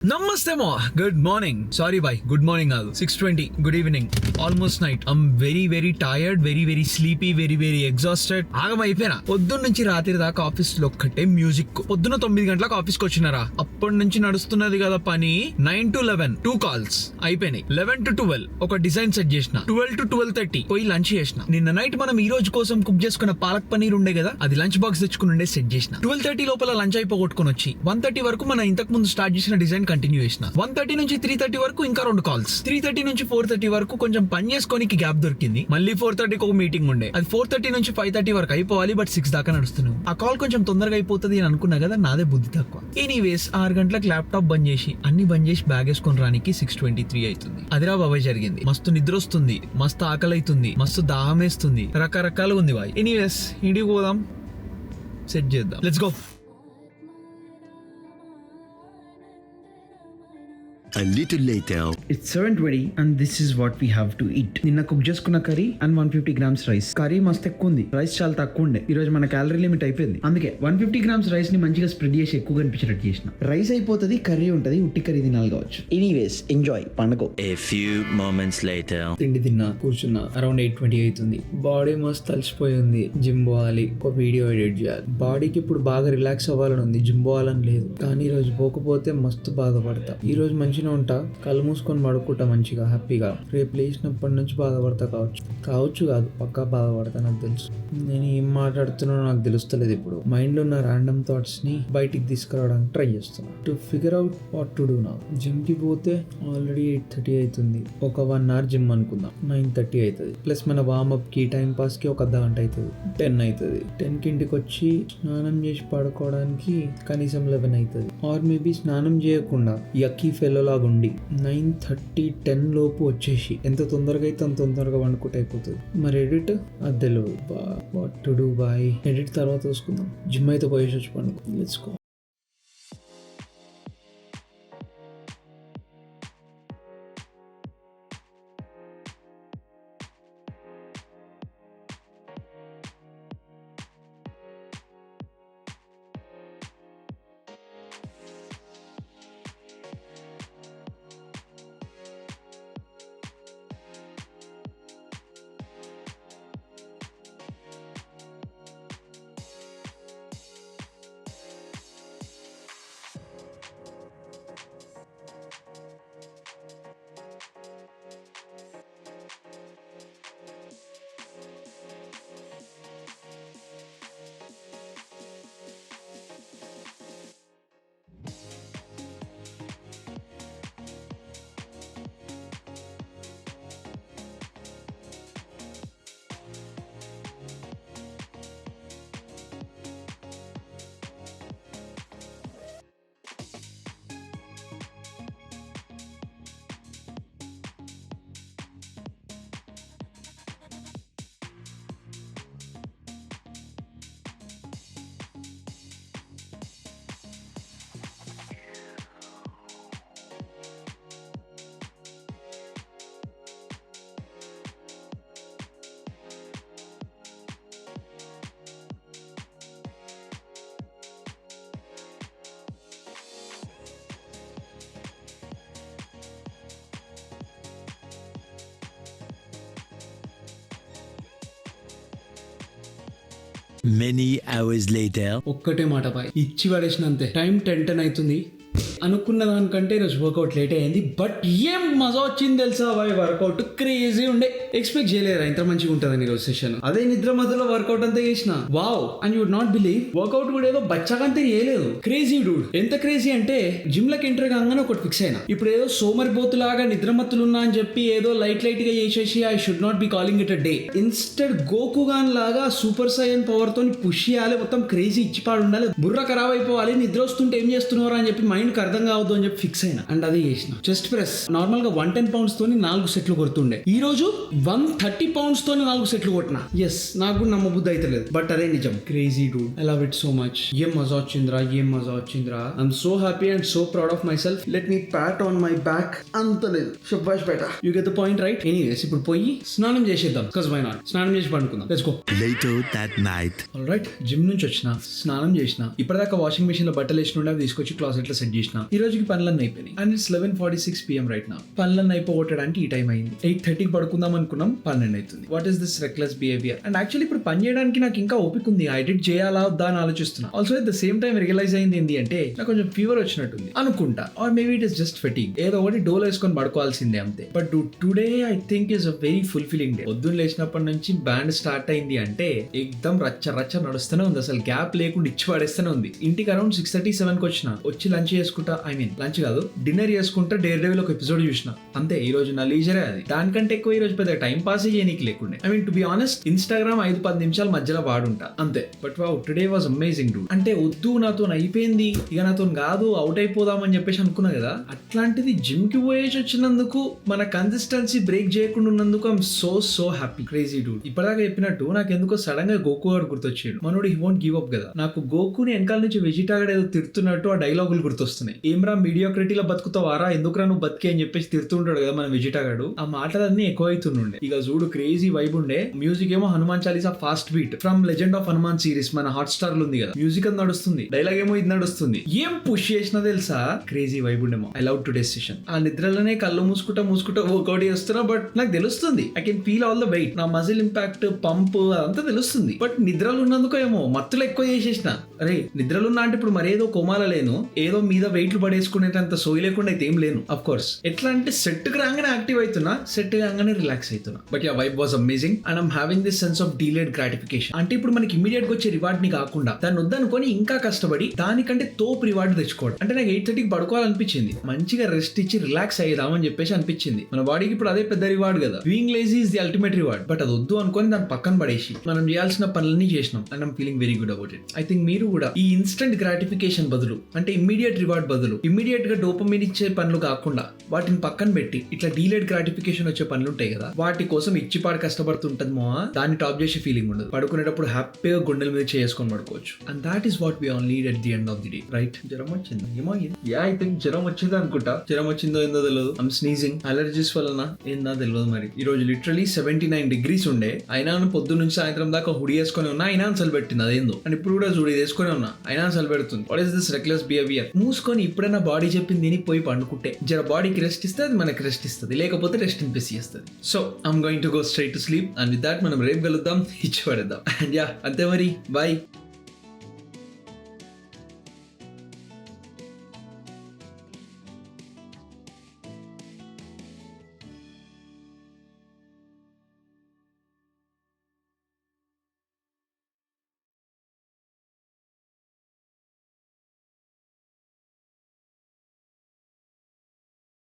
నమస్తే మా good morning sorry boy good morning కాదు 6:20 good evening almost night I'm very tired very sleepy very exhausted ఆగం అయిపోయినా పొద్దున్న నుంచి రాత్రి దాకా ఆఫీస్ లో ఒక్కటే మ్యూజిక్ పొద్దున్న 9 గంటలకు ఆఫీస్ కి వచ్చినారా అప్పటి నుంచి నడుస్తున్నది కదా పని 9 to 11 2 calls అయిపోయినాయి 11 to 12 ఒక డిజైన్ సెట్ చేసిన 12 to 12:30 పోయి లంచ్ చేసిన నిన్న నైట్ మనం ఈ రోజు కోసం కుక్ చేసుకున్న పాలక్ పనీర్ ఉండే కదా అది లంచ్ బాక్స్ తెచ్చుకుని ఉండే సెట్ చేసిన 12:30 లోపల లంచ్ అయిపోగొట్టుకుని వచ్చి 1:30 వరకు మనం ఇంతకు ముందు స్టార్ట్ చేసిన డిజైన్ కంటిన్యూ చేసిన 1:30 నుంచి 3:30 వరకు ఇంకా 2 calls 3:30 నుంచి 4:30 వరకు కొంచెం పని చేసుకోనికి గ్యాప్ దొరికింది మళ్ళీ 4:30కి ఒక మీటింగ్ ఉండే అది 4:30 నుంచి 5:30 వరకు అయిపోవాలి బట్ 6 దాకా నడుస్తున్నాం ఆ కాల్ కొంచెం తొందరగా అయిపోతుంది అని అనుకున్నా కదా నాదే బుద్ధి తక్కువ ఎనీవేస్ 6 గంటలకు ల్యాప్టాప్ బంద్ చేసి అన్ని బంద్ చేసి బ్యాగ్ వేసుకొని రానికి 6:23 అవుతుంది అదిరా బాబాయ్ జరిగింది మస్తు నిద్ర వస్తుంది మస్తు ఆకలి అవుతుంది మస్తు దాహం వేస్తుంది రకరకాలుగా ఉంది బాయ్ ఎనీవేస్ ఇంటికి పోదాం సెట్ చేద్దాం let's go A little later. It's 7:20 and this is what we have to eat. నిన్న కుక్ చేసుకున్న curry and 150 grams rice curry మస్తు ఎక్కువ ఉంది రైస్ చాలా తక్కువ ఉండే ఈ రోజు మన క్యాలరీ లిమిట్ అయిపోయింది అందుకే 150 grams రైస్ ని మంచిగా స్ప్రెడ్ చేసి ఎక్కువ కనిపించేటట్టు చేసిన రైస్ అయిపోతుంది కర్రీ ఉంటది ఉట్టి కర్రీ తినాలి కావచ్చు ఎనీవేస్ ఎంజాయ్ పండుగ. A few moments later. తిండి తిన్నా కూర్చున్నా అరౌండ్ 8:20 అవుతుంది బాడీ మస్తు అలసిపోయింది జిమ్ పోవాలి ఒక వీడియో ఎడిట్ చేయాలి బాడీకి ఇప్పుడు బాగా రిలాక్స్ అవ్వాలని ఉంది జిమ్ పోవాలని లేదు కానీ ఈ రోజు పోకపోతే మస్తు బాధపడతా ఈ రోజు మంచిగా ఉంటా కళ్ళు మూసుకొని పడుకుంటా మంచిగా హ్యాపీగా రేపు లేచినప్పటి నుంచి బాధపడతా కావచ్చు కాదు పక్కా బాధపడతా నాకు తెలుసు నేను ఏం మాట్లాడుతున్నానో నాకు తెలుస్తలేదు ఇప్పుడు మైండ్ లో ఉన్న ర్యాండమ్ థాట్స్ ని బయటికి తీసుకురావడానికి ట్రై చేస్తున్నా to figure out what to do నా జిమ్ కి పోతే ఆల్రెడీ 8:30 అవుతుంది ఒక 1 hour జిమ్ అనుకుందాం 9:30 అవుతుంది ప్లస్ మన వార్మప్ కి టైం పాస్ కి ఒక అర్ధ గంట అవుతుంది 10 అవుతుంది 10కి ఇంటికి వచ్చి స్నానం చేసి పడుకోవడానికి కనీసం 11 అవుతుంది ఆర్ మేబీ స్నానం చేయకుండా యక్కీ ఫెలో లాగా ఉండి 9:30 10 లోపు వచ్చేసి ఎంత తొందరగా అయితే అంత తొందరగా వండుకుంటే అయిపోతుంది మరి ఎడిట్ అది తెలియదు what to do boy edit తర్వాత చూసుకుందాం జిమ్ అయితే పోయేసి వచ్చి పండుకో let's go. Many hours later. ఒక్కటే మాట బాయ్ ఇచ్చి పడేసిన అంతే టైం 10 అవుతుంది అనుకున్న దానికంటే ఈరోజు వర్కౌట్ లేట్ అయింది బట్ ఏం మజా వచ్చింది తెలుసా బాయ్ వర్కౌట్ క్రేజీ ఉండే ఎక్స్పెక్ట్ చేయలేరా ఇంత మంచిగా ఉంటుందని ఈరోజు సెషన్ అదే నిద్ర మధ్యలో వర్కౌట్ అంతా చేసిన wow and you would not believe workout కూడా ఏదో బచ్చకంతా చేయలేదు క్రేజీ డూడ్ ఎంత క్రేజీ అంటే జిమ్ లకి ఎంటర్ కాగానే ఒకటి ఫిక్స్ అయినా ఇప్పుడు ఏదో సోమరిపోతులాగా నిద్రమత్తులున్నా అని చెప్పి ఏదో లైట్ గా చేసేసి I should not be calling it a day instead గోకుగాన్ లాగా సూపర్ సైయన్ పవర్ తోని పుష్ చేయాలి మొత్తం క్రేజీ ఇచ్చిపాడు ఉండాలి బుర్ర ఖరాబ్ అయిపోవాలి నిద్ర వస్తుంటే ఏం చేస్తున్నారు అని చెప్పి మైండ్ అర్థం కావద్దు అని చెప్పి ఫిక్స్ అయినా అండ్ అదే చేసిన చెస్ట్ ప్రెస్ నార్మల్ గా 110 pounds తోని 4 సెట్లు కొడుతుండే ఈ రోజు 130 pounds తోని 4 సెట్లు కొట్టినా ఎస్ నాకు కూడా నమ్మబుద్ధి అయితే లేదు బట్ అదే నిజం crazy dude I love it so much ఏం మజా వచ్చిందిరా I'm so happy and so proud of myself let me pat on my back అంత లేదు శుభాష్ బేట you get the point right anyways ఇప్పుడు పోయి స్నానం చేసేద్దాం బికాజ్ వై నాట్ స్నానం చేసి పండుకుందాం let's go. Later that night. Alright gym నుంచి వచ్చిన స్నానం చేసిన ఇప్పటిదాకా వాషింగ్ మెషిన్ లో బట్టలు వేసిన అవి తీసుకొచ్చి క్లాసెట్ లో సెట్ చేసిన ఈ రోజుకి పనులన్నీ అయిపోయినాయి అండ్ ఇట్స్ 11:46 PM రైట్ నా. పనులన్నీ అయిపోగొట్టడానికి ఈ టైం అయింది. 8:30 పడుకుందాం అనుకున్నాం, 12 అవుతుంది. What is this reckless behaviour? And actually ఇప్పుడు పని చేయడానికి నాకు ఇంకా ఓపిక ఉంది. ఎడిట్ చేయాలా వద్దా అని ఆలోచిస్తున్నా. Also at the same time realize అయింది ఏంటి అంటే నాకు కొంచెం ఫీవర్ వచ్చినట్టుంది అనుకుంటా, or maybe it is just fatigue. ఏదో ఒకటి డోలో వేసుకొని పడుకోవాల్సిందే అంతే. But today I think is a very fulfilling day. పొద్దున్న లేచినప్పటి నుంచి బ్యాండ్ స్టార్ట్ అయింది అంటే ఎక్దమ్ రచ్చ రచ్చ నడుస్తూనే ఉంది. అసలు గ్యాప్ లేకుండా ఇచ్చి పడేస్తూనే ఉంది. ఇంటికి అరౌండ్ 6:37 వచ్చి లంచ్ చేసుకుంటా, ఐ మీన్ లంచ్ కాదు డిన్నర్ చేసుకుంటా డేర్ డెవిల్ ఒక ఎపిసోడ్ చూసిన అంతే. ఈ రోజు నా లీజరే అది. దానికంటే ఎక్కువ ఈ రోజు పెద్ద టైం పాస్ చేయనీకి లేకుండే. I mean to be honest Instagram 5-10 నిమిషాల మధ్యలో వాడుంటా అంతే. But wow today was amazing do. అంటే వద్దు నాతో అయిపోయింది ఇక నాతో కాదు అవుట్ అయిపోదామని చెప్పేసి అనుకున్నా కదా, అట్లాంటిది జిమ్ కి పోయేసి వచ్చినందుకు మన కన్సిస్టెన్సీ బ్రేక్ చేయకుండా ఉన్నందుకు I'm so happy. Crazy do. ఇప్పటిదాకా చెప్పినట్టు నాకు ఎందుకో సడన్ గా గోకు గారు గుర్తొచ్చాడు. మనోడు హీ వోంట్ గివ్ అప్ కదా. నాకు గోకుని వెనకాల నుంచి వెజిటాగడ్ ఏదో తిడుతున్నట్టు ఆ డైలాగులు గుర్తొస్తున్నాయి. ఏమ్రా మీడియోక్రిటీలో బతుకుతావారా, ఎందుకురా నువ్వు బతికే అని చెప్పేసి తిడుతుంటాడు కదా మన వెజిటాగడు. ఆ మాటలన్నీ ఎక్కువ అవుతుండే. ఇక చూడు క్రేజీ వైబ్ ఉండే. మ్యూజిక్ ఏమో Hanuman Chalisa fast beat from legend of Hanuman series మన హాట్ స్టార్ లో ఉంది కదా. మ్యూజిక్ అది నడుస్తుంది, డైలాగ్ ఏమో ఇది నడుస్తుంది. ఏం పుష్ చేసినా తెలుసా, క్రేజీ వైబ్ ఉండేమో. I love today session. ఆ నిద్రలోనే కళ్ళు మూసుకుంటా వర్కౌట్ చేస్తున్నా. బట్ నాకు తెలుస్తుంది, I can feel all the weight, నా మజిల్ ఇంపాక్ట్ పంప్ అదంతా తెలుస్తుంది. బట్ నిద్రలు ఉన్నందుకు ఏమో మత్తులు ఎక్కువ చేసేసిన. అరే నిద్రలున్నా అంటే ఇప్పుడు మరేదో కోమాల లేను, ఏదో మీద వెయిట్లు పడేసుకునేటంత సోయి లేకుండా అయితే ఏం లేను. అఫ్ కోర్స్ ఎట్లా అంటే సెట్ కి రాగానే యాక్టివ్ అవుతున్నా, సెట్ కాగానే రిలాక్స్ అవుతున్నా. But yeah vibe was amazing and I'm having this sense of delayed gratification. అంటే ఇప్పుడు మనకి ఇమీడియట్ గా వచ్చే రివార్డ్ ని కాకుండా దాన్ని వద్దనుకొని ఇంకా కష్టపడి దానికంటే తోపు రివార్డ్ తెచ్చుకోవడం. అంటే నాకు 8:30కి పడుకోవాలనిపించింది, మంచిగా రెస్ట్ ఇచ్చి రిలాక్స్ అయ్యేదామని చెప్పేసి అనిపించింది. మన బాడీకి ఇప్పుడు అదే పెద్ద రివార్డ్ కదా. Being lazy is the ultimate reward. But అది వద్దు అనుకొని దాన్ని పక్కన పడేసి మనం చేయాల్సిన పనులన్నీ చేసినాం and I'm feeling very good about it. I think మీరు కూడా ఈ ఇన్స్టెంట్ గ్రాటిఫికేషన్ బదులు, అంటే ఇమ్మీడియట్ రివార్డ్ బదులు, ఇమ్మీడియట్ గా డోపమైన్ ఇచ్చే పనులు కాకుండా వాటిని పక్కన పెట్టి ఇట్లా డీలేడ్ గ్రాటిఫికేషన్ వచ్చే పనులు ఉంటాయి కదా, వాటి కోసం ఇచ్చిపాడు కష్టపడుతుంటది మో, దాన్ని టాప్ చేసే ఫీలింగ్ ఉండదు. పడుకునేటప్పుడు హ్యాపీగా గుండెల మీద చేసుకొని పడుకోవచ్చు. And that is what we all need at the end of the day, right? జ్వరం వచ్చింది ఏమో, యా ఐ థింక్ జ్వరం వచ్చింది అనుకుంటా. జ్వరం వచ్చిందో ఏందో తెలియదు. I'm sneezing. అలర్జీస్ వలన ఏందా తెలియదు మరి. ఈ రోజు లిటరలీ 79 degrees ఉండే, అయినా పొద్దు నుంచి సాయంత్రం దాకా హుడి వేసుకొని ఉన్నా, అయినా అసలు పెట్టింది అదేందో. అండ్ ఇప్పుడు కూడా చూడి వేసుకొని ఉన్నా, అయినా అసలు పెడుతుంది. What is this reckless behaviour? మూసుకొని ఇప్పుడైనా బాడీ చెప్పింది దీనికి పోయి పండుకుంటే జర బాడీకి రెస్ట్ ఇస్తే అది మనకి రెస్ట్ ఇస్తుంది, లేకపోతే రెస్ట్ ఇంపెసి చేస్తుంది. So I'm going to go straight to sleep and with that మనం రేపు కలుద్దాం, ఇచ్చి పడేద్దాం. అండ్ యా అంతే మరి, బాయ్.